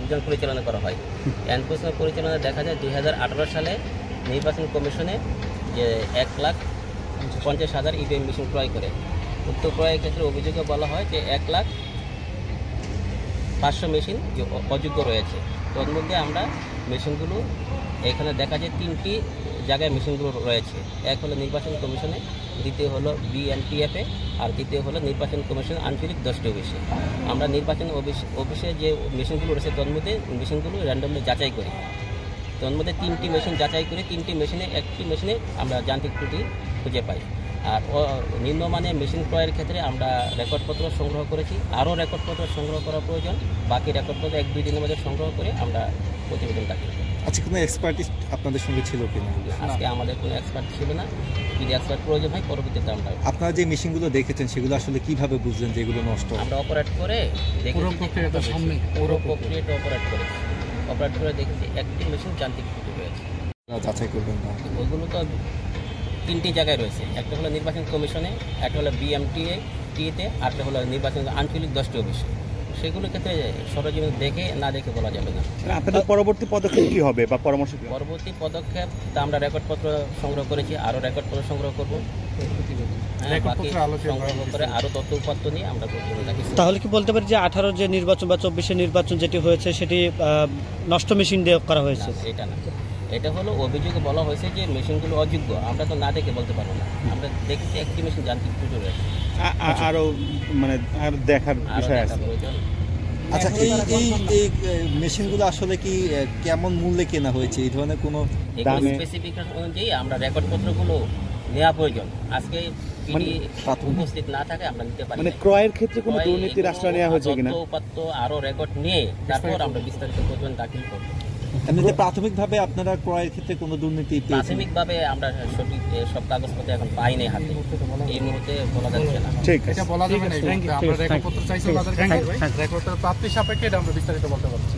অভিযান পরিচালনা করা হয়। এনফোর্সমেন্ট পরিচালনা দেখা যায় 2018 সালে নির্বাচন কমিশনে যে 1,50,000 ইভিএম মেশিন ক্রয় করে। উক্ত ক্রয়ের ক্ষেত্রে অভিযোগে বলা হয় যে 1,05,000 মেশিন অযোগ্য রয়েছে। তোর মধ্যে আমরা মেশিনগুলো এখানে দেখা যায় 3টি জায়গায় মেশিনগুলো রয়েছে। এক হলো নির্বাচন কমিশনে, দ্বিতীয় হলো বিএমটিএফে, আর তৃতীয় হলো নির্বাচন কমিশন আঞ্চলিক 10টি অফিসে। আমরা নির্বাচন অফিসে যে মেশিনগুলো রয়েছে তোর মধ্যে মেশিনগুলো র্যান্ডমলি যাচাই করি। তোর মধ্যে 3টি মেশিন যাচাই করে 3টি মেশিনে একটি মেশিনে আমরা যান্ত্রিক ত্রুটি খুঁজে পাই। আর নিম্নমানের মেশিন ক্রয়ের ক্ষেত্রে আমরা রেকর্ডপত্র সংগ্রহ করেছি। আরও রেকর্ডপত্র সংগ্রহ করা প্রয়োজন। বাকি রেকর্ডপত্র 1-2 দিনের মধ্যে সংগ্রহ করে আমরা প্রতিবেদন দাখিল করি। আচ্ছা, কোনো এক্সপার্টিস্ট আপনাদের সঙ্গে ছিল কিনা? আজকে আমাদের কোনো এক্সপার্ট ছিল না। যদি এক্সপার্ট প্রয়োজন হয় পরবর্তীতে আমরা। আপনারা যে মেশিনগুলো দেখেছেন সেগুলো আসলে কিভাবে বুঝলেন যে এগুলো নষ্ট? আমরা অপারেট করে পুরো প্রক্রিয়াটা অপারেট করে দেখেছি একটি মেশিন যান্ত্রিক ত্রুটি রয়েছে। যাচাই করবেন না? ওইগুলো তো 3টি জায়গায় রয়েছে। একটা হলো নির্বাচন কমিশনে, একটা হলো বিএমটিএতে, আরেকটা হলো নির্বাচন আঞ্চলিক 10টি অফিসে। সেগুলোর ক্ষেত্রে সরজমিনে দেখে না দেখে বলা যাবে না। আপনাদের পরবর্তী পদক্ষেপ কী হবে বা পরামর্শ? পরবর্তী পদক্ষেপ তা আমরা রেকর্ডপত্র সংগ্রহ করেছি, আরও রেকর্ডপত্র সংগ্রহ করবো। সংগ্রহ করে আরও তথ্য উপাত্ত নিয়ে আমরা প্রতিবেদন রাখি। তাহলে কি বলতে পারি যে 18 যে নির্বাচন বা 24 নির্বাচন যেটি হয়েছে সেটি নষ্ট মেশিন দিয়ে করা হয়েছে? এটা না, এটা হলো অভিযোগে বলা হয়েছে যে মেশিনগুলো অযোগ্য। আমরা তো না দেখে বলতে পারবো না। আমরা দেখেছি একটি মেশিন যান্ত্রিক ত্রুটি রয়েছে। আরও মানে আর দেখার বিষয় আছে। আচ্ছা, এই মেশিনগুলো আসলে কি কেমন মূল্যে কেনা হয়েছে? এই ধরনের কোনো স্পেসিফিকেশন অনুযায়ী আমরা রেকর্ডপত্রগুলো নেওয়া প্রয়োজন। আজকে উপস্থিত না থাকে আমরা নিতে পারি। মানে ক্রয়ের ক্ষেত্রে কোনো দুর্নীতির আশ্রয় নেওয়া হয়েছে কিনা? উপাত্ত আরও রেকর্ড নিয়ে তারপর আমরা বিস্তারিত প্রতিবেদন দাখিল করব। এমনিতে প্রাথমিকভাবে আপনারা ক্রয়ের ক্ষেত্রে কোনো দুর্নীতি? প্রাথমিকভাবে আমরা সঠিক সব কাগজপত্র এখন পাইনি হাতে, এই মুহূর্তে বলা যাচ্ছে না। ঠিক আছে, বলা যাবে না। আমরা রেকর্ডপত্র চাইছি, রেকর্ডপত্র প্রাপ্তি সাপেক্ষে আমরা বিস্তারিত বলতে পারছি।